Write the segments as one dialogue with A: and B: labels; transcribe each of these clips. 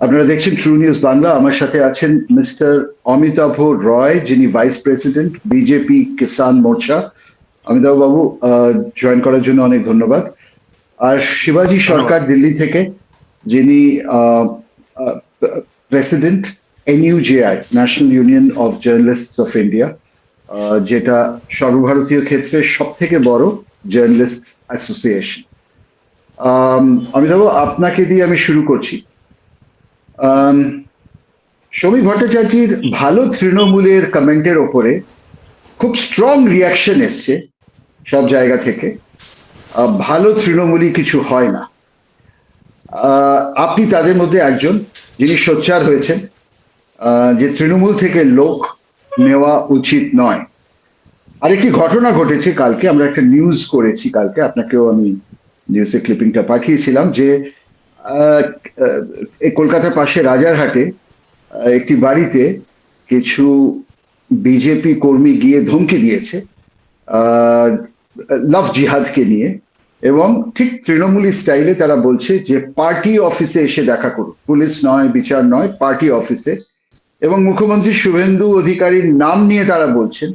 A: আপনারা দেখছেন true news Bangla. আমার সাথে আছেন মিস্টার অমিতাভ রয়, যিনি ভাইস প্রেসিডেন্ট বিজেপি কিষান মোর্চা। অমিতাভ বাবু, জয়েন করার জন্য অনেক ধন্যবাদ। আর শিবাজি
B: ধন্যবাদ।
A: সরকার দিল্লি থেকে, যিনি president NUJI, National Union of Journalist of India, যেটা সর্বভারতীয় ক্ষেত্রে সব থেকে বড় জার্নালিস্ট অ্যাসোসিয়েশন। অমিতাভ, আপনাকে দিয়ে আমি শুরু করছি। আম, সমীর ভট্টাচার্যের ভালো তৃণমূলের কমেন্টের ওপরে খুব স্ট্রং রিয়াকশন এসছে সব জায়গা থেকে। ভালো তৃণমূলী কিছু হয় না। আপনি তাদের মধ্যে একজন, যিনি সোচ্চার হয়েছেন যে তৃণমূল থেকে লোক নেওয়া উচিত নয়। আরেকটি ঘটনা ঘটেছে কালকে, আমরা একটা নিউজ করেছি কালকে, আপনাকেও আমি নিউজের ক্লিপিংটা পাঠিয়েছিলাম যে আহ, আহ, এই কলকাতার পাশে রাজারহাটে একটি বাড়িতে কিছু বিজেপি কর্মী গিয়ে ধমকি দিয়েছে আহ, লাভ জিহাদকে নিয়ে, এবং ঠিক তৃণমূলী স্টাইলে তারা বলছে যে পার্টি অফিসে এসে দেখা করুন, পুলিশ নয়, বিচার নয়, পার্টি অফিসে। এবং মুখ্যমন্ত্রী শুভেন্দু অধিকারীর নাম নিয়ে তারা বলছেন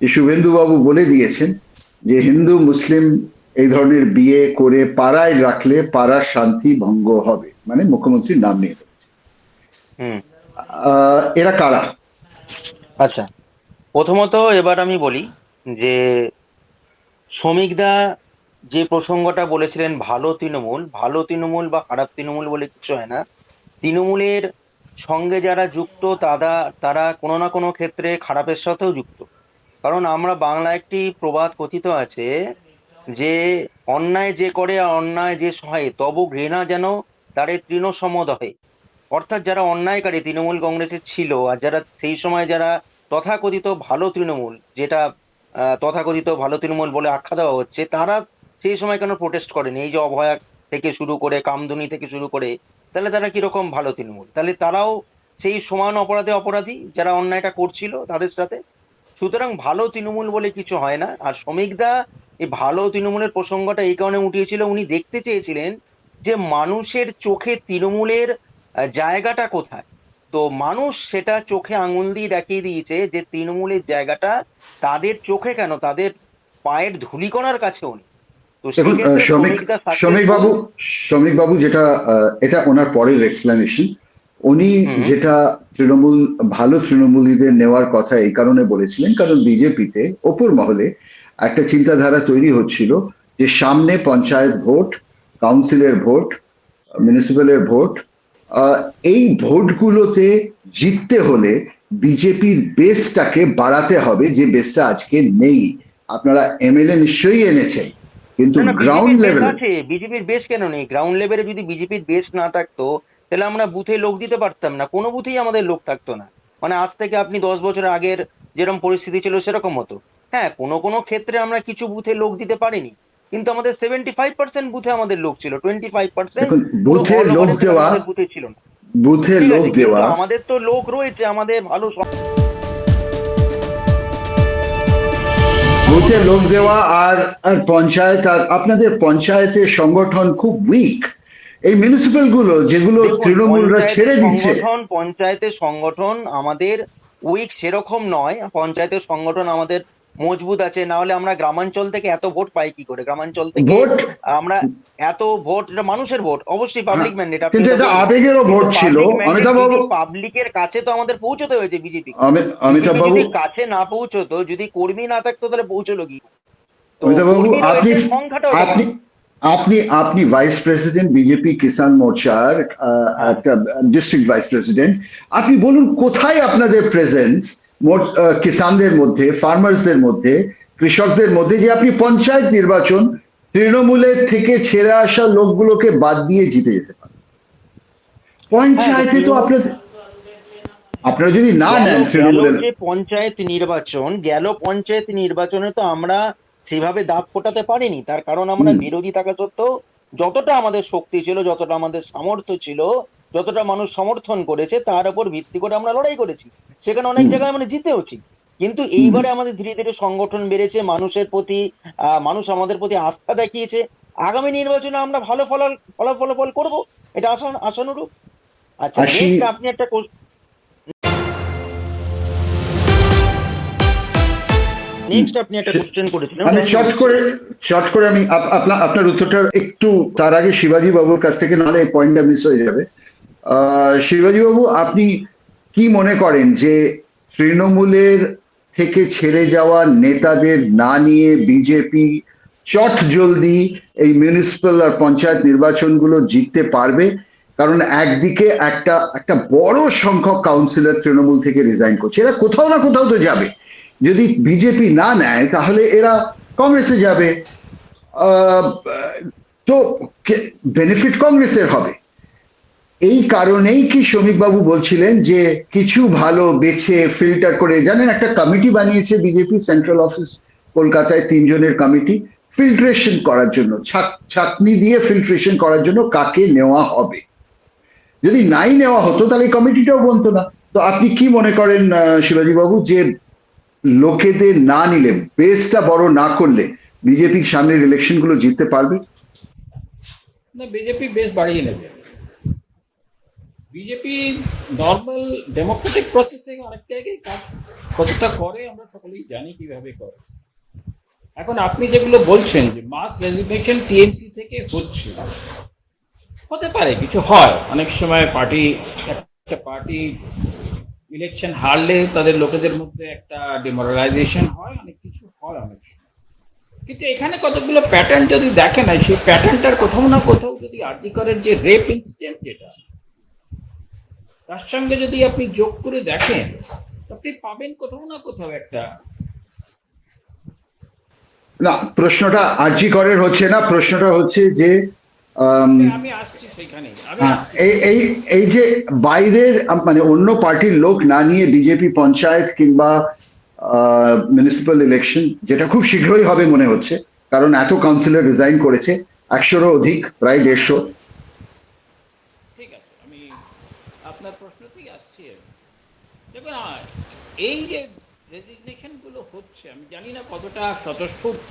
A: যে শুভেন্দু বাবু বলে দিয়েছেন যে হিন্দু মুসলিম এই ধরনের বিয়ে করে পাড়ায় রাখলে পাড়ার শান্তি ভঙ্গ হবে, মানে মুখ্যমন্ত্রীর নাম নিয়ে।
B: হুম।
A: এরা কারা?
B: আচ্ছা, প্রথমত এবার আমি বলি যে শ্রমিকদা যে প্রসঙ্গটা বলেছিলেন, ভালো তৃণমূল বা খারাপ তৃণমূল বলে কিছু হয় না। তৃণমূলের সঙ্গে যারা যুক্ত তারা তারা কোনো না কোনো ক্ষেত্রে খারাপের সাথেও যুক্ত। কারণ আমরা বাংলা একটি প্রবাদ কথিত আছে যে অন্যায় যে করে আর অন্যায় যে সহায় তবু ঘৃণা যেন তারে তৃণ সমদহে। অর্থাৎ যারা অন্যায়কারী তৃণমূল কংগ্রেসের ছিল আর যারা সেই সময় যারা তথাকথিত ভালো তৃণমূল, যেটা তথাকথিত ভালো তৃণমূল বলে আখ্যা দেওয়া হচ্ছে, তারা সেই সময় কেন প্রোটেস্ট করেনি? এই যে অভয়া থেকে শুরু করে কামদুনি থেকে শুরু করে, তাহলে তারা কিরকম ভালো তৃণমূল? তাহলে তারাও সেই সমান অপরাধে অপরাধী যারা অন্যায়টা করছিল তাদের সাথে। সুতরাং ভালো তৃণমূল বলে কিছু হয় না। আর শ্রমিকদা এই ভালো তৃণমূলের প্রসঙ্গটা এই কারণে উঠিয়েছিল, উনি দেখতে চেয়েছিলেন যে মানুষের চোখে তৃণমূলের জায়গাটা কোথায়। তো মানুষ সেটা চোখে আঙুল দিয়ে দেখিয়ে দিয়েছে যে তৃণমূলের জায়গাটা তাদের চোখে কেন, তাদের পায়ের ধূলিকণার কাছেও নেই। তো
A: দেখুন,
B: সেক্ষেত্রে
A: শ্রমিক
B: শ্রমিকদা
A: শ্রমিক
B: সাকসেসফুল।
A: বাবু, শ্রমিক বাবু যেটা এটা ওনার পরের এক্সপ্লেনেশন। উনি
B: হুম।
A: যেটা তৃণমূল, ভালো তৃণমূলীদের নেওয়ার কথা এই কারণে বলেছিলেন কারণ বিজেপিতে ওপর মহলে একটা চিন্তাধারা তৈরি হচ্ছিল যে সামনে পঞ্চায়েত ভোট, কাউন্সিলের ভোট, মিউনিসিপ্যালের ভোট, আহ, এই ভোটগুলোতে জিততে হলে বিজেপির বেসটাকে বাড়াতে হবে, যে বেসটা আজকে নেই। আপনারা এমএলএ নিশ্চয়ই এনেছেন, কিন্তু
B: না না,
A: গ্রাউন্ড
B: বিজেপির বেশ
A: লেভেলে।
B: আছে। বিজেপির বেশ কেন নেই? গ্রাউন্ড লেভেলে যদি বিজেপির বেশ না থাকতো তাহলে আমরা বুথে লোক দিতে পারতাম না, কোনো বুথেই আমাদের লোক থাকতো না। মানে আজ থেকে আপনি 10 বছর আগের যেরকম পরিস্থিতি ছিল সেরকম হতো। হ্যাঁ, কোনো কোনো ক্ষেত্রে আমরা কিছু বুথে লোক দিতে পারিনি, কিন্তু আমাদের 75% বুথে আমাদের লোক ছিল, 25%
A: দেখুন,
B: পুরো
A: বুথে
B: অল ওভার
A: লোক
B: এসে
A: দেওয়া,
B: আমাদের বুথে ছিল না।
A: বুথে
B: ঠিক
A: লোক
B: আছে, কিন্তু
A: দেওয়া,
B: আমাদের তো লোক রয়েছে, আমাদের ভালো
A: বুথে
B: সংগঠন
A: লোক
B: রয়েছে।
A: দেওয়া। আর আর পঞ্চায়েত, আর আপনাদের পঞ্চায়েতের সংগঠন খুব উইক। এই মিউনিসিপ্যাল গুলো যেগুলো
B: দেখুন,
A: তৃণমূলরা ছেড়ে দিচ্ছে।
B: পঞ্চায়েতের সংগঠন আমাদের উইক সেরকম নয়। পঞ্চায়েতের সংগঠন আমাদের মজবুত আছে, না হলে আমরা গ্রামাঞ্চল থেকে এত ভোট পাই কি করে? গ্রামাঞ্চল থেকে
A: ভোট,
B: আমরা এত ভোট, এটা মানুষের ভোট, অবশ্যই
A: হ্যাঁ,
B: পাবলিক ম্যান্ডেট, আপনি
A: কিন্তু
B: এটা
A: এটা
B: বলুন।
A: আবেগেরও
B: কিন্তু
A: ভোট ছিল।
B: পাবলিক ম্যান্ডেট
A: অমিতাভ
B: যদি
A: বাবু,
B: পাবলিকের কাছে তো আমাদের পৌঁছতে হয়েছে বিজেপিকে।
A: অমিতাভ
B: বিজেপি
A: বাবু,
B: যদি কাছে না পৌঁছতো, যদি কর্মী না থাকতো, তাহলে পৌঁছলো কি? তো
A: অমিতাভ বাবু,
B: কর্মী
A: আপনি
B: রয়েছে, সংখ্যাটা ওটা
A: আপনি
B: কম।
A: আপনি আপনি ভাইস প্রেসিডেন্ট বিজেপি কিষান মোর্চার,
B: হ্যাঁ।
A: একটা ডিস্ট্রিক্ট ভাইস প্রেসিডেন্ট। আপনি বলুন কোথায় আপনাদের প্রেজেন্স কিষানদের মধ্যে, ফার্মার্সদের মধ্যে, কৃষকদের মধ্যে, যে আপনি পঞ্চায়েত নির্বাচন তৃণমূলের থেকে ছেড়ে আসা লোকগুলোকে বাদ দিয়ে জিতে যেতে পারেন।
B: হ্যাঁ, তো
A: পঞ্চায়েতে তো
B: তৃণমূল
A: আপনাদের, আপনারা যদি না
B: গেল
A: নেন
B: গেল
A: তৃণমূলের।
B: যে পঞ্চায়েত নির্বাচনে তো আমরা সেভাবে দাপ ফোটাতে পারিনি। তার কারণ আমরা
A: হুম,
B: বিরোধী থাকা সত্ত্বেও যতটা আমাদের শক্তি ছিল, যতটা আমাদের সামর্থ্য ছিল, যতটা মানুষ সমর্থন করেছে তার উপর ভিত্তি করে আমরা লড়াই করেছি। সেখানে অনেক
A: হুম,
B: জায়গায় আমরা জিতেওছি। কিন্তু
A: হুম।
B: এইবারে আমাদের ধীরে ধীরে সংগঠন বেড়েছে, মানুষের প্রতি মানুষ আমাদের প্রতি আস্থা দেখিয়েছে। আগামী নির্বাচনে আমরা ভালো ফলাফল করব, এটা আশানুরূপ। আচ্ছা,
A: আসি।
B: নেক্সট আপনি একটা কোশ্চেন করেছিলেন,
A: আমি
B: ওটা আমি
A: শর্ট
B: বলছি।
A: করে আমি আপনার উত্তরটা একটু, তার আগে শিবাজী বাবুর কাছ থেকে, নাহলে পয়েন্টটা মিস হয়ে যাবে। শিবাজী বাবু, আপনি কি মনে করেন যে তৃণমূলের থেকে ছেড়ে যাওয়া নেতাদের না নিয়ে বিজেপি চট জলদি এই মিউনিসিপ্যাল আর পঞ্চায়েত নির্বাচনগুলো জিততে পারবে? কারণ একদিকে একটা একটা বড় সংখ্যক কাউন্সিলর তৃণমূল থেকে রিজাইন করছে, এরা কোথাও না কোথাও তো যাবে। যদি বিজেপি না নেয় তাহলে এরা কংগ্রেসে যাবে। আহ, তো বেনিফিট কংগ্রেসের হবে। এই কারণেই কি শ্রমিক বাবু বলছিলেন যে কিছু ভালো বেছে ফিল্টার করে, জানেন একটা কমিটি বানিয়েছে বিজেপি সেন্ট্রাল অফিস কলকাতায়, 3 জনের কমিটি, ফিল্ট্রেশন করার জন্য, ছাঁকনি দিয়ে ফিল্ট্রেশন করার জন্য কাকে নেওয়া হবে। যদি নাই নেওয়া হতো তাহলে এই কমিটিটাও বলতো না। তো আপনি কি মনে করেন শিবাজী বাবু, যে লোকেদের না নিলে, বেসটা বড় না করলে বিজেপি সামনের ইলেকশন গুলো জিততে পারবে?
C: না, বিজেপি বেশ বাড়িয়ে নেবে। বিজেপি নর্মাল ডেমোক্রেটিক প্রসেসে অনেক জায়গায় কাজ কতটা করে আমরা সকলেই জানি কিভাবে করে। এখন আপনি যেগুলো বলছেন যে মাস রেজিগনেশন টিএমসি থেকে হচ্ছে, হতে পারে কিছু হয় অনেক সময়। একটা পার্টি ইলেকশন হারলে তাদের লোকেদের মধ্যে একটা ডিমোরালাইজেশন হয়, অনেক কিছু হয় অনেক সময়। কিন্তু এখানে কতগুলো প্যাটার্ন যদি দেখেন, সেই প্যাটার্নটার কোথাও না কোথাও যদি আরজি করের যে রেপ ইনসিডেন্ট যেটা, তার সঙ্গে যদি আপনি যোগ করে দেখেন, আপনি পাবেন কোথাও না কোথাও একটা।
A: না, প্রশ্নটা আরজি করের হচ্ছে না, প্রশ্নটা হচ্ছে যে আম,
C: আমি আসছি সেখানে,
A: এই এই এই যে বাইরের মানে অন্য পার্টির লোক না নিয়ে বিজেপি পঞ্চায়েত কিংবা মিউনিসিপ্যাল ইলেকশন, যেটা খুব শীঘ্রই হবে মনে হচ্ছে, কারণ এত কাউন্সিলর রিজাইন করেছে, 100-রও অধিক, প্রায় 150।
C: ঠিক আছে, আমি আপনার প্রশ্নতেই আসছি। দেখুন, এই যে রেজিগনেশন গুলো হচ্ছে, আমি জানি না কতটা স্বতঃস্ফূর্ত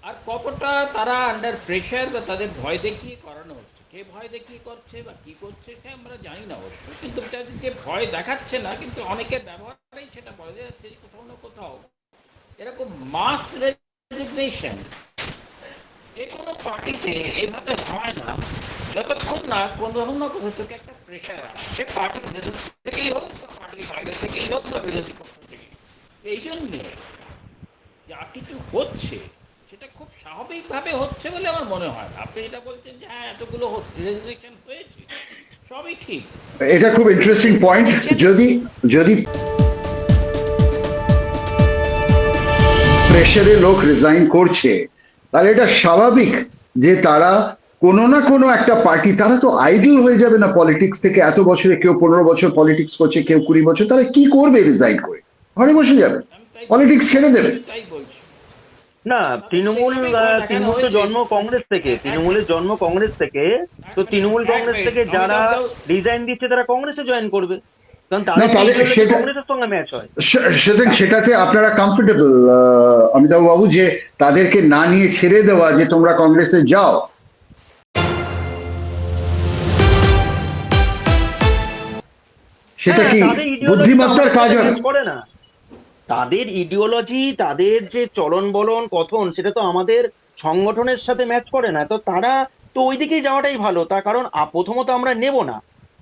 C: আর কতটা তারা আন্ডার প্রেশার বা তাদের ভয় দেখিয়ে করানো হচ্ছে। কে ভয় দেখিয়ে করছে বা কি করছে সে আমরা জানি না অবশ্য, কিন্তু তাদের যে ভয় দেখাচ্ছে না, কিন্তু অনেকের ব্যবহারেই সেটা বোঝা যাচ্ছে যে কোথাও না কোথাও এরকম মাস রেজিগনেশন যে কোনো পার্টিতে এভাবে হয় না যতক্ষণ না কোনো না কোথা থেকে একটা প্রেশার আসে, সে পার্টির ভেতর থেকেই হোক বা পার্টির বাইরে থেকেই হোক বা বিরোধী পক্ষ থেকে। এই জন্যে যা কিছু হচ্ছে সেটা খুব স্বাভাবিকভাবে হচ্ছে বলে আমার মনে হয়। আপনি যেটা বলছেন যে হ্যাঁ এতগুলো রেজিগনেশন হয়েছে, সবই ঠিক।
A: এটা খুব ইন্টারেস্টিং পয়েন্ট।
C: Resignation
A: যদি যদি প্রেশারে লোক রিজাইন করছে, তাহলে এটা স্বাভাবিক যে তারা কোনো না কোনো একটা পার্টি, তারা তো আইডল হয়ে যাবে না পলিটিক্স থেকে। এত বছরে কেউ 15 বছর পলিটিক্স করছে, কেউ 20 বছর, তারা কি করবে রিজাইন করে? ঘরে বসে যাবে,
C: আমি তাই
A: পলিটিক্স ছেড়ে দেবে।
C: আমি তাই বলছি।
B: না,
C: তাদের সেইভাবেই ভয় দেখানো
B: তৃণমূল তো
C: হয়েছে।
B: জন্ম কংগ্রেস থেকে, তৃণমূলের জন্ম কংগ্রেস থেকে। তো
C: এক মিনিট,
B: তৃণমূল
C: এক
B: কংগ্রেস
C: মিনিট,
B: থেকে যারা
C: অমিতাভ দাও।
B: রিজাইন দিচ্ছে তারা কংগ্রেসে জয়েন করবে, কারণ
A: না
B: তাদের
A: তাহলে
B: ইডিওলজি
A: সেটা,
B: কংগ্রেসের সঙ্গে ম্যাচ হয়।
A: সেটাতে আপনারা কমফোর্টেবল, অমিতাভ বাবু, যে তাদেরকে না নিয়ে ছেড়ে দেওয়া, যে তোমরা কংগ্রেসে যাও? সেটা
B: হ্যাঁ,
A: কি
B: তাদের ইডিওলজি
A: বুদ্ধিমত্তার কাজ হবে?
B: ম্যাচ করে না। তাদের ইডিওলজি, তাদের যে চলন বলন কথন, সেটা তো আমাদের সংগঠনের সাথে ম্যাচ করে না। তো তারা তো ওই দিকেই যাওয়াটাই ভালো। তার কারণ প্রথমত আমরা নেব না,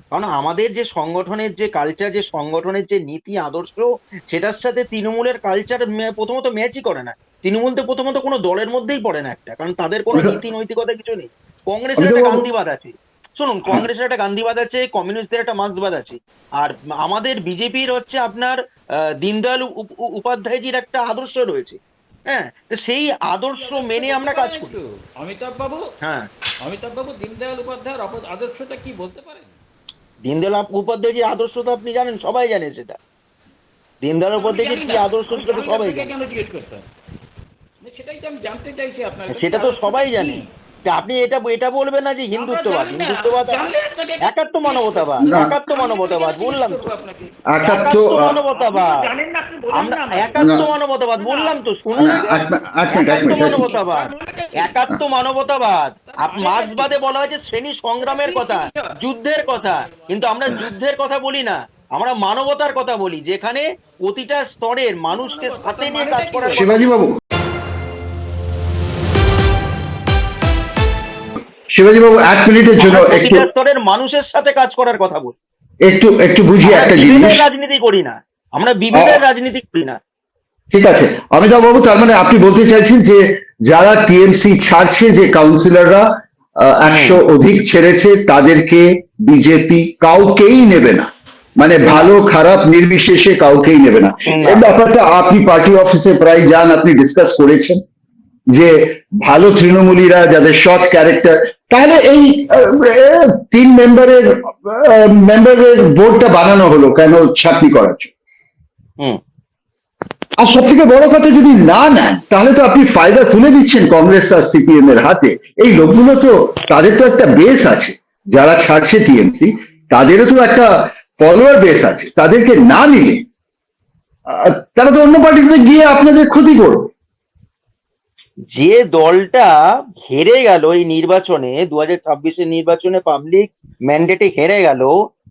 B: কারণ আমাদের যে সংগঠনের যে কালচার, যে সংগঠনের যে নীতি আদর্শ, সেটার সাথে তৃণমূলের কালচার প্রথমত ম্যাচই করে না। তৃণমূল তো প্রথমত কোনো দলের মধ্যেই পড়ে না একটা, কারণ তাদের কোনো নীতি নৈতিকতা কিছু নেই। কংগ্রেসের
A: অমিতাভ
B: একটা
A: বাবু,
B: গান্ধীবাদ আছে, শুনুন,
A: হ্যাঁ,
B: কংগ্রেসের একটা গান্ধীবাদ আছে, কমিউনিস্টদের একটা মার্ক্সবাদ আছে। আর আমাদের বিজেপির হচ্ছে আপনার দীনদয়াল উপাধ্যায়জির একটা আদর্শ রয়েছে। হ্যাঁ, তো সেই আদর্শ মেনে আমরা কাজ করি।
C: অমিতাভ বাবু,
B: হ্যাঁ,
C: অমিতাভ বাবু দীনদয়াল উপাধ্যায়ের আদর্শটা কি বলতে পারেন?
B: দীনদয়াল উপাধ্যায়জির আদর্শ তো আপনি জানেন, সবাই জানে সেটা। দীনদয়াল
C: আমি
B: উপাধ্যায়জির
C: জানি
B: কি
C: না,
B: আদর্শ সেটা তো
C: আমি
B: সবাই
C: আপনাকে
B: জানে।
C: কেন জিজ্ঞেস করতাম? সেটাই তো আমি জানতে চাইছি আপনার কাছে,
B: সেটা তো
C: আদর্শটা
B: সবাই
C: কি?
B: জানে। আপনি এটা এটা বলবেন না যে হিন্দুত্ববাদ,
C: আমরা জানি না,
B: হিন্দুত্ববাদ
C: জানলে আপনাকে
B: একাত্ম মানবতাবাদ,
A: না।
B: একাত্ম মানবতাবাদ বললাম তো,
C: আপনাকে
A: একাত্ম
B: একাত্ম মানবতাবাদ,
C: জানেন না, আপনি বোঝেন
B: আমরা
C: না আমাকে।
B: একাত্ম
A: না।
B: মানবতাবাদ বললাম তো, শুনুন
A: না,
B: আগে।
A: এক মিনিট
B: একাত্ম মানবতাবাদ,
C: এক
B: একাত্ম মানবতাবাদ, মার্ক্সবাদে বলা হয়েছে শ্রেণী সংগ্রামের কথা, যুদ্ধের কথা, কিন্তু আমরা যুদ্ধের কথা বলি না, আমরা মানবতার কথা বলি, যেখানে প্রতিটা স্তরের মানুষকে সাথে নিয়ে কাজ করার কথা
A: শিবাজি বাবু, শিবাজি বাবু 1 মিনিটের জন্য
B: আমরা
A: একটু
B: প্রতিটা স্তরের মানুষের সাথে কাজ করার কথা বলি।
A: একটু একটু বুঝিয়ে
B: আমরা
A: একটা জিনিস।
B: বিভেদের রাজনীতি করি না, আমরা বিভেদের রাজনীতি করি না।
A: ঠিক আছে অমিতাভ বাবু, তার মানে আপনি বলতে চাইছেন যে যারা টিএমসি ছাড়ছে, যে কাউন্সিলররা 100 অধিক ছেড়েছে, তাদেরকে বিজেপি কাউকেই নেবে না, মানে ভালো খারাপ নির্বিশেষে কাউকেই নেবে না।
B: না।
A: এই ব্যাপারটা আপনি পার্টি অফিসে প্রায় যান, আপনি ডিসকাস করেছেন যে ভালো তৃণমূলীরা যাদের সৎ ক্যারেক্টার, তাহলে এই 3 মেম্বারের বোর্ডটা বানানো হলো কেন? ছাপনি করার জন্য।
B: হুম।
A: আর সব থেকে বড় কথা, যদি না নেন তাহলে তো আপনি ফায়দা তুলে দিচ্ছেন কংগ্রেস আর সিপিএম এর হাতে। এই লোকগুলো তো, তাদের তো একটা বেস আছে, যারা ছাড়ছে টিএমসি তাদেরও তো একটা ফলোয়ার বেস আছে, তাদেরকে না নিলে তারা তো অন্য পার্টিতে গিয়ে আপনাদের ক্ষতি করবে।
B: যে দলটা হেরে গেল এই নির্বাচনে, 2026-এর নির্বাচনে পাবলিক ম্যান্ডেটে হেরে গেল,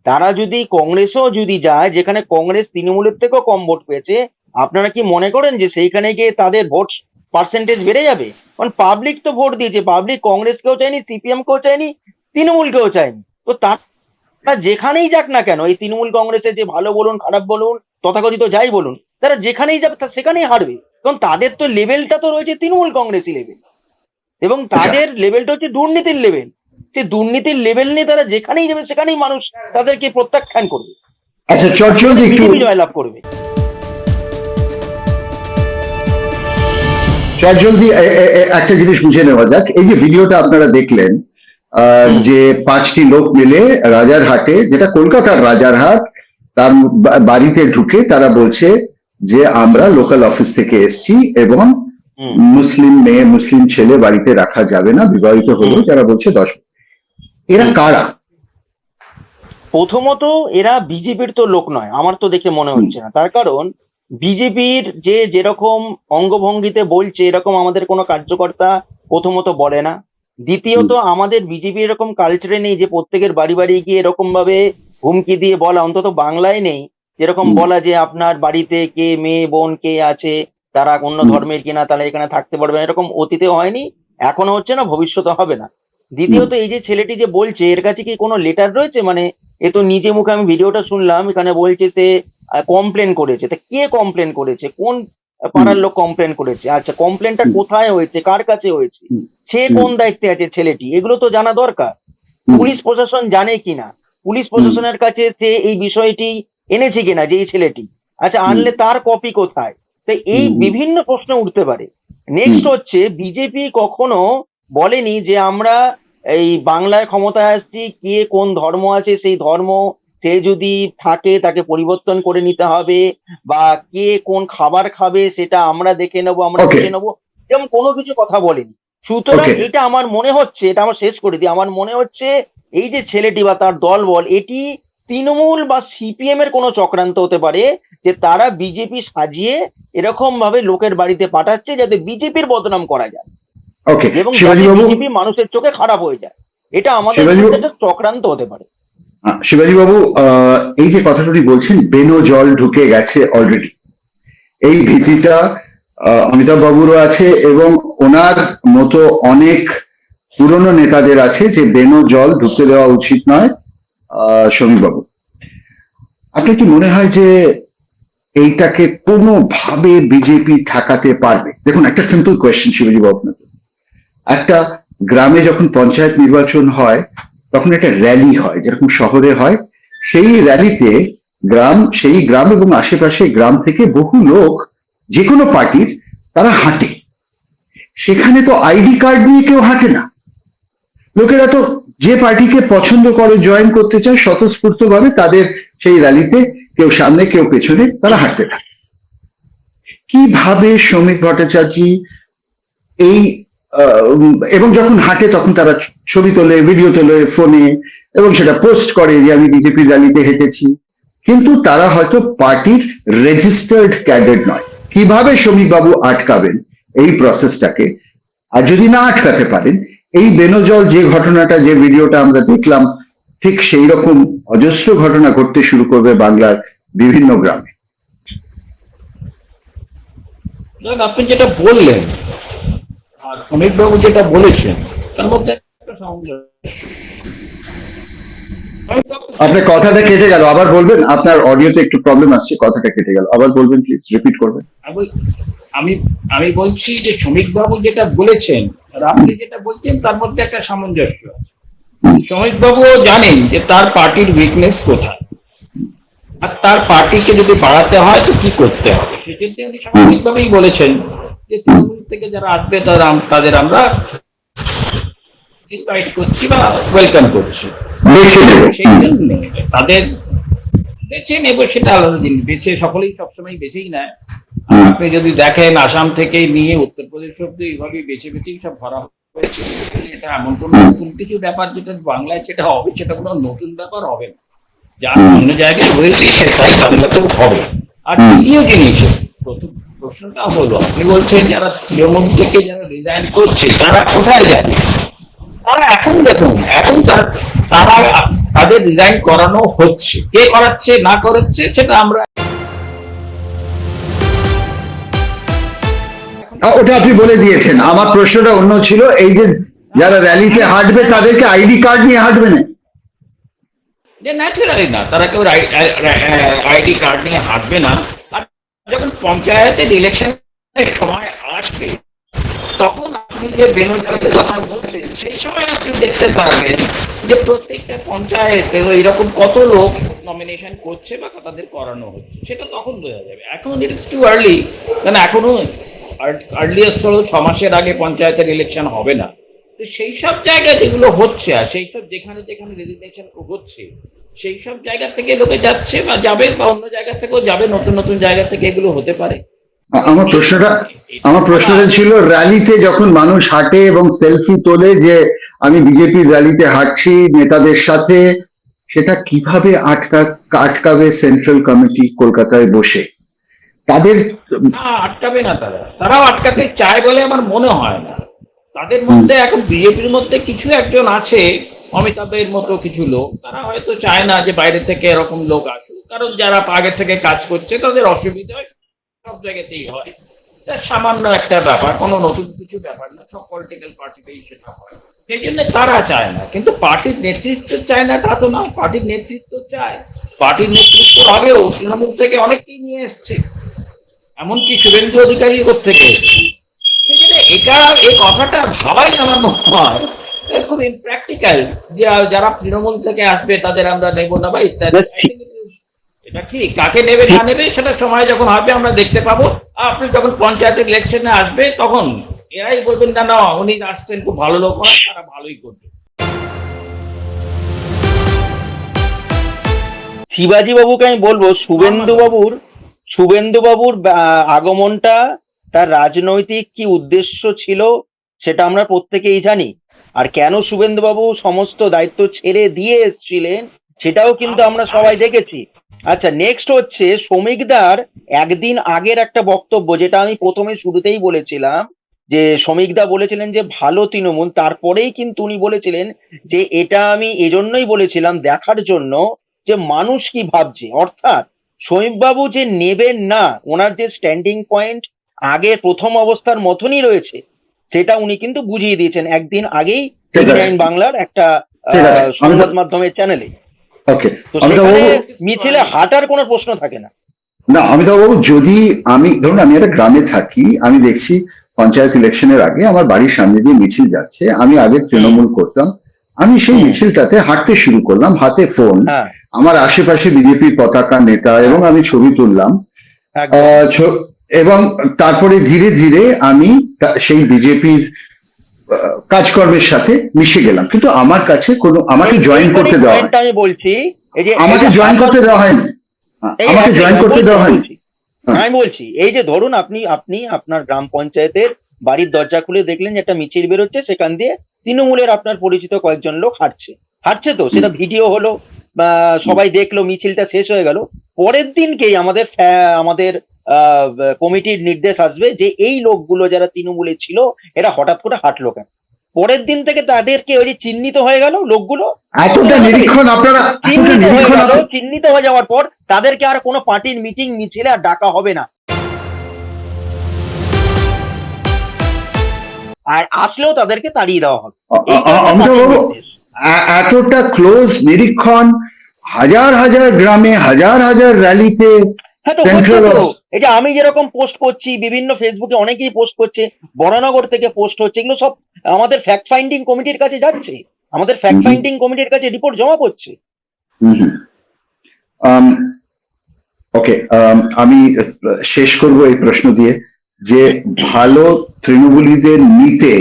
B: তারা যদি কংগ্রেসও যদি যায়, যেখানে কংগ্রেস তৃণমূলের থেকেও কম ভোট পেয়েছে, আপনারা কি মনে করেন যে সেইখানে গিয়ে তাদের ভোট পার্সেন্টেজ বেড়ে যাবে? কারণ পাবলিক তো ভোট দিয়েছে, পাবলিক কংগ্রেসকেও চায়নি, সিপিএম কেও চায়নি, তৃণমূলকেও চায়নি। তো তারা যেখানেই যাক না কেন, এই তৃণমূল কংগ্রেসের যে ভালো বলুন খারাপ বলুন তথাকথিত যাই বলুন, তারা যেখানেই যাবে সেখানেই হারবে, কারণ তাদের তো লেভেলটা তো রয়েছে তৃণমূল কংগ্রেসই লেভেল, এবং তাদের লেভেলটা হচ্ছে দুর্নীতির লেভেল। সেই দুর্নীতির লেভেল নিয়ে তারা যেখানেই যাবে সেখানেই মানুষ তাদেরকে প্রত্যাখ্যান করবে,
A: আচ্ছা চটজলদি একটু,
B: বিজেপি জয়লাভ করবে।
A: চটজলদি একটা জিনিস বুঝে নেওয়া যাক। এই যে ভিডিওটা আপনারা দেখলেন, যে 5টি লোক মিলে রাজারহাটে, যেটা কলকাতার রাজারহাট, তার বাড়িতে ঢুকে তারা বলছে যে আমরা লোকাল অফিস থেকে এসেছি এবং মুসলিম মেয়ে মুসলিম ছেলে বাড়িতে রাখা যাবে না, বিবাহিত হলেও যারা বলছে 10। এরা কারা?
B: প্রথমত এরা বিজেপির তো লোক নয়, আমার তো দেখে মনে হচ্ছে না। তার কারণ বিজেপির যে যেরকম অঙ্গভঙ্গিতে বলছে, এরকম আমাদের কোনো কার্যকর্তা প্রথমত বলে না। দ্বিতীয়ত আমাদের বিজেপি এরকম কালচারে নেই যে প্রত্যেকের বাড়ি বাড়ি গিয়ে এরকম ভাবে হুমকি দিয়ে বলা, অন্তত বাংলায় নেই যেরকম বলা যে আপনার বাড়িতে কে মেয়ে বোন কে আছে, তারা অন্য ধর্মের কিনা, তারা এখানে থাকতে পারবে না, এরকম অতীতে হয়নি, এখনো হচ্ছে না, ভবিষ্যতে হবে না। দ্বিতীয়ত এই যে ছেলেটি যে বলছে, এর কাছে কি কোনো লেটার রয়েছে? মানে এ তো নিজে মুখে, আমি ভিডিওটা শুনলাম, এখানে বলছে সে কমপ্লেন করেছে। তা কে কমপ্লেন করেছে? কোন পাড়ার লোক কমপ্লেন করেছে? আচ্ছা, কমপ্লেনটা কোথায় হয়েছে, কার কাছে হয়েছে, সে কোন দায়িত্বে আছে ছেলেটি, এগুলো তো জানা দরকার। পুলিশ প্রশাসন জানে কিনা, পুলিশ প্রশাসনের কাছে সে এই বিষয়টি এনেছে কিনা যে এই ছেলেটি, আচ্ছা আনলে তার কপি কোথায়? তো এই বিভিন্ন প্রশ্ন উঠতে পারে। নেক্সট হচ্ছে, বিজেপি কখনো বলেনি যে আমরা এই বাংলায় ক্ষমতায় আসছি, কে কোন ধর্ম আছে সেই ধর্ম সে যদি থাকে তাকে পরিবর্তন করে নিতে হবে, বা কে কোন খাবার খাবে সেটা আমরা দেখে নেবো, আমরা
A: Okay.
B: দেখে নেবো, এরকম কোনো কিছু কথা বলেনি। সুতরাং
A: Okay.
B: এটা আমার মনে হচ্ছে, এটা আমার শেষ করে দিই, আমার মনে হচ্ছে এই যে ছেলেটি বা তার দল বল, এটি তৃণমূল বা সিপিএম এর কোনো চক্রান্ত হতে পারে, যে তারা বিজেপি সাজিয়ে এরকম ভাবে লোকের বাড়িতে পাঠাচ্ছে যাতে বিজেপির বদনাম করা যায়
A: ওকে
B: এবং
A: শিবাজি বাবু,
B: বিজেপি মানুষের চোখে খারাপ হয়ে যায়। এটা আমাদের
A: শিবাজি বাবু,
B: বিরুদ্ধে একটা চক্রান্ত হতে পারে।
A: শিবাজি বাবু, এই যে কথাটি বলছেন, বেনো জল ঢুকে গেছে অলরেডি, এই ভীতিটা অমিতাভ বাবুরও আছে এবং ওনার মতো অনেক পুরনো নেতাদের আছে যে বেনো জল ঢুকতে দেওয়া উচিত নয়। সমীর বাবু, আপনার কি মনে হয় যে এইটাকে কোনোভাবে বিজেপি ঠেকাতে পারবে? দেখুন, একটা সিম্পল কোয়েশ্চেন শিবাজি বাবু আপনাকে। একটা গ্রামে যখন পঞ্চায়েত নির্বাচন হয় তখন একটা র্যালি হয়, যেরকম শহরে হয়। সেই র্যালিতে সেই গ্রাম এবং আশেপাশে গ্রাম থেকে বহু লোক, যে কোনো পার্টির, তারা হাঁটে। সেখানে তো আইডি কার্ড নিয়ে কেউ হাঁটে না। লোকেরা তো যে পার্টিকে পছন্দ করে, জয়েন করতে চায়, স্বতঃস্ফূর্ত ভাবে তাদের সেই র্যালিতে কেউ সামনে কেউ পেছনে তারা হাঁটতে থাকে। কিভাবে শ্রমিক ভট্টাচার্য এই এবং যখন হাঁটে তখন তারা ছবি তোলে, ভিডিও তোলে ফোনে, এবং সেটা পোস্ট করে যে আমি বিজেপি র্যালিতে হেঁটেছি। কিন্তু তারা হয়তো পার্টির রেজিস্টার্ড ক্যাডেট নয়। কিভাবে শ্রমিক বাবু আটকাবেন এই প্রসেসটাকে? আর যদি না আটকাতে পারেন, এই বেনজল যে ঘটনাটা, যে ভিডিওটা আমরা দেখলাম, ঠিক সেই রকম অজস্র ঘটনা ঘটতে শুরু করবে বাংলার বিভিন্ন গ্রামে।
C: ধরেন আপনি যেটা বললেন আর অমিতবাবু যেটা বলেছেন তার মধ্যে একটা সামঞ্জস্য।
A: আপনার কথাটা কেটে গেল, আবার বলবেন। আপনার অডিওতে একটু প্রবলেম আসছে, কথাটা কেটে গেল, আবার বলবেন প্লিজ, রিপিট করবেন।
C: আমি আমি আমি বলছি যে শ্রমিকবাবু যেটা বলেছেন আর আপনি যেটা বলছেন তার মধ্যে একটা সামঞ্জস্য আছে। শ্রমিকবাবুও জানেন যে তার পার্টির উইকনেস কোথায়, আর তার পার্টিকে যদি বাড়াতে হয় তো কি করতে হবে, সেক্ষেত্রে উনি স্বাভাবিকভাবেই বলেছেন যে তৃণমূল থেকে যারা আসবে তাদের আমরা ইনভাইট করছি বা ওয়েলকাম করছি।
A: বেছে নেব।
C: সেই জন্য তাদের বেছে নেব সেটা আলাদা জিনিস, বেছে সকলেই সবসময় বেছেই নেয়। আর আপনি যদি দেখেন আসাম থেকে নিয়ে উত্তরপ্রদেশ অব্দি এইভাবেই বেছে বেছেই সব ভরা হয়েছে। এটা এমন কোনো নতুন কিছু ব্যাপার যেটা বাংলায় যেটা হবে সেটা কোনো নতুন ব্যাপার হবে না, যা অন্য জায়গায় হয়েছে সেটাই বাংলাতেও হবে। আর দ্বিতীয় জিনিস, প্রথম প্রশ্নটা হলো আপনি বলছেন যারা তৃণমূল থেকে যারা রিজাইন করছে তারা কোথায় যায়? তারা এখন দেখুন, এখন তারা তাদের রিজাইন করানো হচ্ছে, কে করাচ্ছে না করাচ্ছে সেটা আমরা
A: ওটা আপনি বলে দিয়েছেন। আমার প্রশ্নটা অন্য ছিল, এই যে যারা র্যালিতে হাঁটবে তাদেরকে আইডি কার্ড নিয়ে হাঁটবে না?
C: যে ন্যাচারালি না, তারা কেউ আইডি কার্ড নিয়ে হাঁটবে না। আর যখন পঞ্চায়েতের ইলেকশনের সময় আসবে তখন আপনি যে বেনজালের কথা বলছেন সেই সময় আপনি দেখতে পারবেন যে প্রত্যেকটা পঞ্চায়েতে এরকম কত লোক নমিনেশন করছে বা তাদের করানো হচ্ছে, সেটা তখন বোঝা যাবে। এখন ইটস টু আর্লি, কারণ এখনো আর্লিয়েস্ট হলো 6 মাসের আগে পঞ্চায়েতের ইলেকশন হবে না। তো সেই সব জায়গায় যেগুলো হচ্ছে আর সেই সব যেখানে যেখানে রেজিগনেশন হচ্ছে সেই সব জায়গা থেকে লোকে যাচ্ছে বা যাবে, বা অন্য জায়গা থেকেও যাবে, নতুন নতুন জায়গা থেকে এগুলো হতে পারে।
A: আমার প্রশ্নটা ছিল, র্যালিতে যখন মানুষ হাঁটে এবং সেলফি তোলে যে আমি বিজেপির র্যালিতে হাঁটছি নেতাদের সাথে, সেটা কিভাবে আটকাবে সেন্ট্রাল কমিটি কলকাতায় বসে? তাদের
C: না, আটকাবে না, তারাও আটকাতে চায় বলে আমার মনে হয় না। তাদের মধ্যে এখন বিজেপির মধ্যে কিছু একজন আছে, অমিতাভের মতো কিছু লোক, তারা হয়তো চায় না যে বাইরে থেকে এরকম লোক আসুক, কারণ যারা আগে থেকে কাজ করছে তাদের অসুবিধা হয়, সব জায়গাতেই হয়। তা সামান্য একটা ব্যাপার, কোনো নতুন কিছু ব্যাপার না, সব পলিটিক্যাল পার্টিতেই সেটা হয়। সেই জন্য তারা চায় না, কিন্তু পার্টির নেতৃত্ব চায় না তা তো না, পার্টির নেতৃত্ব চায়। পার্টির নেতৃত্ব আগেও তৃণমূল থেকে অনেককেই নিয়ে এসছে, এমনকি শুভেন্দু অধিকারী থেকে এসছে। সেক্ষেত্রে এটা এই কথাটা ভাবাই আমার মনে হয় খুব ইমপ্র্যাকটিক্যাল, যে যারা তৃণমূল থেকে আসবে তাদের আমরা নেবো না বা ইত্যাদি। এটা ঠিক, কাকে নেবে না নেবে সেটা সময় যখন হবে আমরা দেখতে পাবো। আর আপনি যখন পঞ্চায়েতের ইলেকশনে আসবে তখন এরাই বলবেন না না উনি আসছেন খুব ভালো লোক, হয় তারা ভালোই করবে।
B: শিবাজী বাবুকে আমি বলবো, শুভেন্দু বাবুর আগমনটা তার রাজনৈতিক কি উদ্দেশ্য ছিল সেটা আমরা প্রত্যেকেই জানি। আর কেন শুভেন্দু বাবু সমস্ত দায়িত্ব ছেড়ে দিয়ে এসেছিলেন সেটাও কিন্তু আমরা সবাই দেখেছি। আচ্ছা, নেক্সট হচ্ছে শ্রমিকদার একদিন আগের একটা বক্তব্য, যেটা আমি প্রথমে শুরুতেই বলেছিলাম যে শ্রমিকদা বলেছিলেন যে ভালো তৃণমূল, তারপরেই কিন্তু উনি বলেছিলেন যে এটা আমি এজন্যই বলেছিলাম দেখার জন্য যে মানুষ কি ভাবছে। অর্থাৎ শ্রমিকবাবু যে নেবেন না, ওনার যে স্ট্যান্ডিং পয়েন্ট আগে প্রথম অবস্থার মতনই রয়েছে, সেটা উনি কিন্তু বুঝিয়ে দিয়েছেন একদিন আগেই টিভি9 বাংলার একটা সংবাদ মাধ্যমের চ্যানেলে।
A: ওকে,
B: তো সেখানে মিছিলে হাঁটার কোনো প্রশ্ন থাকে না।
A: না অমিতাভবাবু, যদি আমি ধরুন আমি একটা গ্রামে থাকি, আমি দেখছি পঞ্চায়েত ইলেকশনের আগে আমার বাড়ির সামনে দিয়ে মিছিল যাচ্ছে, আমি আগে তৃণমূল করতাম, আমি সেই মিছিলটাতে হাঁটতে শুরু করলাম, হাতে ফোন, আমার আশেপাশে বিজেপির পতাকা, নেতা, এবং আমি ছবি তুললাম, এবং তারপরে ধীরে ধীরে আমি সেই বিজেপির কাজকর্মের সাথে মিশে গেলাম। কিন্তু আমার কাছে কোনো আমাকে জয়েন করতে দেওয়া হয়নি,
B: আমি বলছি
A: আমাকে জয়েন করতে দেওয়া হয়নি, আমাকে জয়েন করতে দেওয়া হয়নি।
B: আমি বলছি এই যে ধরুন আপনি আপনার গ্রাম পঞ্চায়েতের বাড়ির দরজা খুলে দেখলেন যে একটা মিছিল বেরোচ্ছে, সেখান দিয়ে তৃণমূলের আপনার পরিচিত কয়েকজন লোক হাঁটছে তো সেটা ভিডিও হলো বা সবাই দেখলো, মিছিলটা শেষ হয়ে গেল। পরের দিনকেই আমাদের কমিটির নির্দেশ আসবে যে এই লোকগুলো যারা তৃণমূলে ছিল এরা হঠাৎ করে হাঁটলো কেন। পরের দিন থেকে তাদেরকে ওই যে চিহ্নিত হয়ে গেল লোকগুলো,
A: এতটা নিরীক্ষণ আপনারা, এতটা
B: চিহ্নিত হয়ে
A: নিরীক্ষণ
B: গেল, চিহ্নিত হয়ে যাওয়ার পর তাদেরকে আর কোনো পার্টির মিটিং মিছিলে আর ডাকা হবে না, আর আসলেও তাদেরকে তাড়িয়ে দেওয়া হবে। এইটা হলো
A: অমিতাভ
B: পার্টির
A: বাবু,
B: নির্দেশ।
A: এতটা ক্লোজ নিরীক্ষণ, হাজার হাজার গ্রামে, হাজার হাজার র্যালিতে,
B: হ্যাঁ তো হচ্ছে
A: সেন্ট্রাল
B: তো, এই যে আমি যেরকম পোস্ট করছি, বিভিন্ন ফেসবুকে অনেকেই পোস্ট করছে, বরানগর থেকে পোস্ট হচ্ছে, এগুলো সব আমাদের ফ্যাক্ট ফাইন্ডিং কমিটির কাছে যাচ্ছে, আমাদের ফ্যাক্ট ফাইন্ডিং কমিটির কাছে রিপোর্ট জমা পড়ছে।
A: ওকে, আমি শেষ করব এই প্রশ্ন দিয়ে যে ভালো তৃণমূলীদের নিতে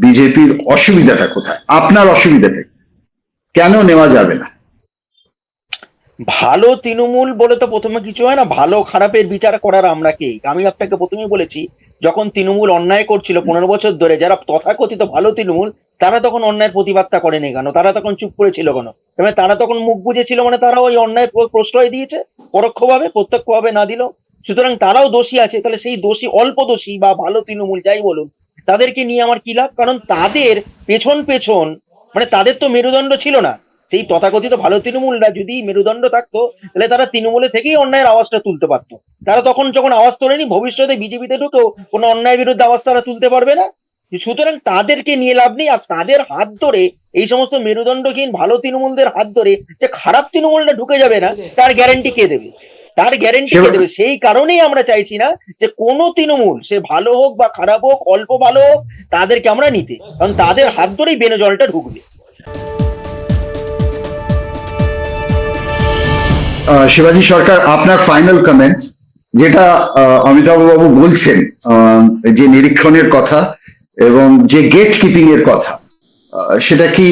A: বিজেপির অসুবিধাটা কোথায়, আপনার অসুবিধাটা কি? কেন নেওয়া যাবে না?
B: ভালো তৃণমূল বলে তো প্রথমে কিছু হয় না, ভালো খারাপের বিচার করার আমরা কে? আমি আপনাকে প্রথমেই বলেছি, যখন তৃণমূল অন্যায় করছিল 15 বছর ধরে, যারা তথাকথিত ভালো তৃণমূল তারা তখন অন্যায়ের প্রতিবাদটা করেনি কেন? তারা তখন চুপ করেছিল কেন? মানে তারা তখন মুখ বুজেছিল, মানে তারা ওই অন্যায় প্রশ্রয় দিয়েছে, পরোক্ষভাবে প্রত্যক্ষভাবে না দিল। সুতরাং তারাও দোষী আছে, তাহলে সেই দোষী, অল্প দোষী বা ভালো তৃণমূল যাই বলুন, তাদেরকে নিয়ে আমার কি লাভ? কারণ তাদের পেছন পেছন মানে তাদের তো মেরুদণ্ড ছিল না। সেই তথাকথিত ভালো তৃণমূলরা যদি মেরুদণ্ড থাকতো তাহলে তারা তৃণমূলে থেকেই অন্যায়ের আওয়াজটা তুলতে পারতো। তারা তখন যখন আওয়াজ তোলেনি, ভবিষ্যতে বিজেপিতে ঢুকেও কোনো অন্যায়ের বিরুদ্ধে আওয়াজ তারা তুলতে পারবে না। সুতরাং তাদেরকে নিয়ে লাভ নেই। আর তাদের হাত ধরে, এই সমস্ত মেরুদণ্ডহীন ভালো তৃণমূলদের হাত ধরে যে খারাপ তৃণমূলটা ঢুকে যাবে না, তার গ্যারান্টি কে দেবে? তার গ্যারান্টি কে দেবে? সেই কারণেই আমরা চাইছি না যে কোনো তৃণমূল, সে ভালো হোক বা খারাপ হোক, অল্প ভালো হোক, তাদেরকে আমরা নিতে, কারণ তাদের হাত ধরেই বেনো জলটা ঢুকবে।
A: শিবাজী সরকার, আপনার ফাইনাল কমেন্টস, যেটা অমিতাভ বাবু বলছেন, যে নিরীক্ষণের কথা এবং যে গেট কিপিং এর কথা, সেটা কি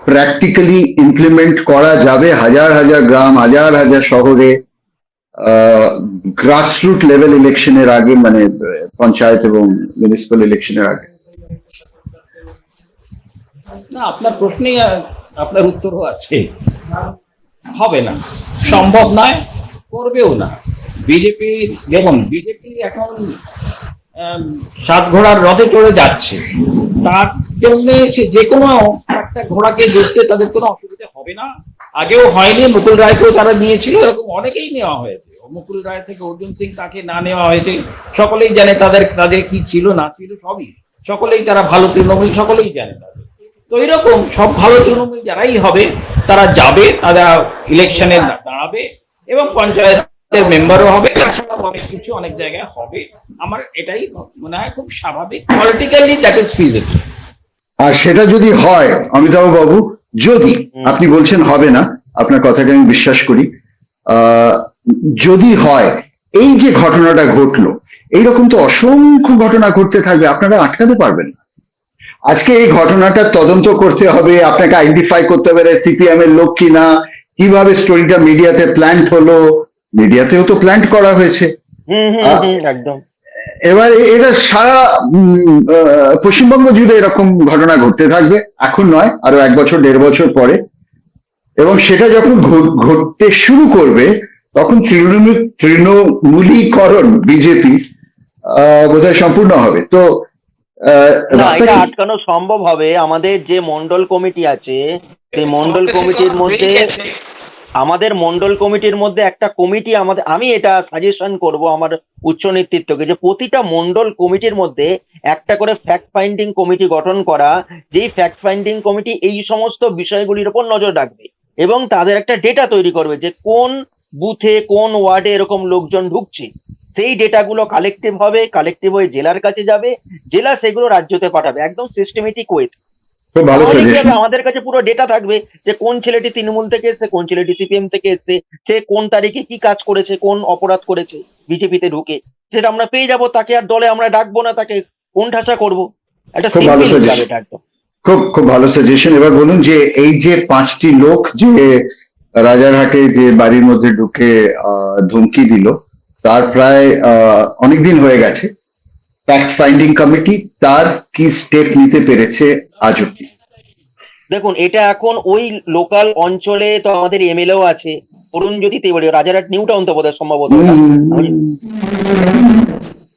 A: প্র্যাকটিক্যালি ইমপ্লিমেন্ট করা যাবে হাজার হাজার গ্রাম, হাজার হাজার শহরে, গ্রাসরুট লেভেল ইলেকশনের আগে, মানে পঞ্চায়েত এবং মিউনিসিপ্যাল ইলেকশনের আগে?
C: না, আপনার প্রশ্নেই আপনার উত্তরও আছে। হবে না, সম্ভব নয়, করবেও না। বিজেপি, দেখুন বিজেপি এখন সাত ঘোড়ার রথে চড়ে যাচ্ছে, তার জন্য সে যে কোনো একটা ঘোড়াকে দেখতে তাদের কোনো অসুবিধা হবে না। আগেও হয়নি, মুকুল রায়কেও তারা নিয়েছিল, এরকম অনেকেই নেওয়া হয়েছে। মুকুল রায় থেকে অর্জুন সিং তাকে না নেওয়া হয়েছে, সকলেই জানে তাদের কি ছিল না ছিল সবই, সকলেই তারা ভালো তৃণমূল, সকলেই জানে তাদের। তো এরকম সব ভালো তৃণমূল যারাই হবে তারা যাবে, তারা ইলেকশনে দাঁড়াবে এবং পঞ্চায়েতের মেম্বারও হবে, তাছাড়াও অনেক কিছু অনেক জায়গায় হবে। আমার এটাই মনে হয় খুব স্বাভাবিক, পলিটিক্যালি দ্যাট ইজ ফিজিবল।
A: আর সেটা যদি হয়, অমিতাভ বাবু, যদি আপনি বলছেন হবে না, আপনার কথাকে আমি বিশ্বাস করি, যদি হয়, এই যে ঘটনাটা ঘটলো, এইরকম তো অসংখ্য ঘটনা ঘটতে থাকবে, আপনারা আটকাতে পারবেন না। আজকে এই ঘটনাটা তদন্ত করতে হবে, আপনাকে আইডেন্টিফাই করতে হবে সিপিএম এর লোক কিনা, কিভাবে স্টোরিটা মিডিয়াতে প্ল্যান্ট হলো, মিডিয়াতেও তো প্ল্যান্ট করা হয়েছে।
B: একদম।
A: এবার এটা সারা পশ্চিমবঙ্গ জুড়ে এরকম ঘটনা ঘটতে থাকবে, এখন নয়, আরো 1 বছর 1.5 বছর পরে। এবং সেটা যখন ঘটতে শুরু করবে, তখন তৃণমূলীকরণ বিজেপি বোধহয় সম্পূর্ণ হবে। তো
B: না, এটা আটকানো সম্ভব হবে। আমাদের যে মন্ডল কমিটি আছে, সেই মন্ডল কমিটির মধ্যে, আমাদের মন্ডল কমিটির মধ্যে একটা কমিটি, আমি এটা সাজেশন করব আমার উচ্চ নেতৃত্বকে, যে প্রতিটা মন্ডল কমিটির মধ্যে একটা করে ফ্যাক্ট ফাইন্ডিং কমিটি গঠন করা, যেই ফ্যাক্ট ফাইন্ডিং কমিটি এই সমস্ত বিষয়গুলির উপর নজর রাখবে এবং তাদের একটা ডেটা তৈরি করবে যে কোন বুথে কোন ওয়ার্ডে এরকম লোকজন ঢুকছে। সেই ডেটাগুলো কালেক্টিভ হবে, কালেক্টিভ হয়ে জেলার কাছে যাবে, জেলা সেগুলো রাজ্যতে পাঠাবে, একদম সিস্টেমেটিক ওয়েতে।
A: খুব ভালো সাজেশন।
B: আমাদের কাছে পুরো ডেটা থাকবে যে কোন ছেলেটি তৃণমূল থেকে এসছে, কোন ছেলেটি সিপিএম থেকে এসছে, সে কোন তারিখে কি কাজ করেছে, কোন অপরাধ করেছে বিজেপিতে ঢুকে, সেটা আমরা পেয়ে যাব। তাকে আর দলে আমরা ডাকবো না, তাকে কোন ঠাসা করবো, একটা
A: খুব ভালো সাজেশন, খুব ভালো সাজেশন। এবার বলুন যে এই যে 5টি লোক যে রাজারহাটে যে বাড়ির মধ্যে ঢুকে ধমকি দিল, তার প্রায় অনেকদিন হয়ে গেছে। ফ্যাক্ট ফাইন্ডিং কমিটি তার কি স্টেপ নিতে পেরেছে আজ অব্দি?
B: দেখুন, এটা এখন ওই লোকাল অঞ্চলে তো আমাদের এমএলএও আছে, তরুণজ্যোতি তিওয়ারি, রাজারহাট নিউ টাউন তো বোধহয় সম্ভবত ওটা। আমি-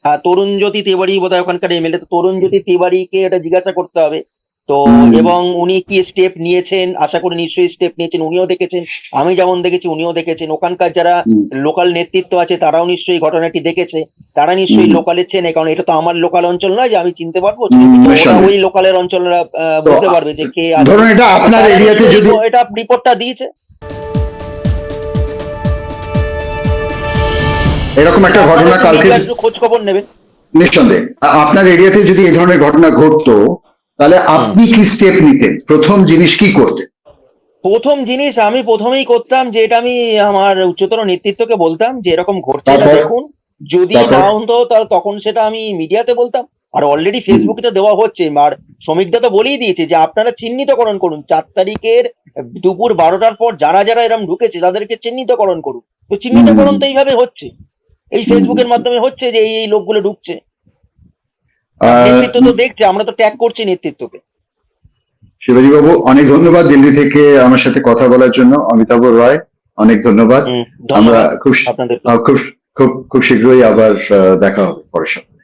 B: হ্যাঁ, তরুণজ্যোতি তিওয়ারি বোধহয় ওখানকার এমএলএ, তো তরুণজ্যোতি তিওয়ারিকে এটা জিজ্ঞাসা করতে হবে। তো এবং উনি কি স্টেপ নিয়েছেন, আশা করি নিশ্চয়ই স্টেপ নিয়েছেন, উনিও দেখেছেন, আমি যেমন দেখেছি উনিও দেখেছেন, ওখানকার যারা লোকাল নেতৃত্ব আছে তারাও নিশ্চয়ই ঘটনাটি দেখেছে, তারা নিশ্চয়ই লোকালের চেনে, কারণ এটা তো আমার লোকাল অঞ্চল নয় যে আমি চিনতে পারবো। তো ওরা
A: নিঃসন্দেহে।
B: ওই লোকালের অঞ্চলরা বুঝতে পারবে যে কে আছে।
A: ধরুন এটা আপনার
B: তারা
A: এরিয়াতে
B: নিশ্চয়ই
A: যদি
B: এটা রিপোর্টটা দিয়েছে।
A: এরকম একটা ঘটনা কালকে,
B: আপনারা একটু খোঁজ খবর নেবেন।
A: নিঃসন্দেহে আপনার এরিয়াতে যদি এই ধরনের ঘটনা ঘটতো, তাহলে আপনি কি স্টেপ নিতেন? প্রথম জিনিস কি করতেন?
B: প্রথম জিনিস আমি প্রথমেই করতাম যে এটা আমি আমার উচ্চতর নেতৃত্বকে বলতাম যে এরকম ঘটছে না,
A: তারপর?
B: দেখুন, যদি
A: তারপর?
B: না হতো তাহলে তখন সেটা আমি মিডিয়াতে বলতাম। আর অলরেডি ফেসবুকে তো দেওয়া হচ্ছে, আর শ্রমিকদা তো বলেই দিয়েছে যে আপনারা চিহ্নিতকরণ করুন, 4 তারিখের দুপুর 12টার পর যারা যারা এরম ঢুকেছে তাদেরকে চিহ্নিতকরণ করুন। তো চিহ্নিতকরণ তো এইভাবে হচ্ছে, এই ফেসবুকের মাধ্যমে হচ্ছে যে এই লোকগুলো ঢুকছে। নেতৃত্ব তো দেখছে, আমরা তো ট্যাগ করছি নেতৃত্বকে।
A: শিবাজী বাবু, অনেক ধন্যবাদ দিল্লি থেকে আমার সাথে কথা বলার জন্য। অমিতাভ রয়, অনেক ধন্যবাদ। আমরা
B: ধন্যবাদ
A: খুব
B: আপনাদের।
A: খুব খুব খুব শীঘ্রই আবার দেখা হবে পরের সপ্তাহে।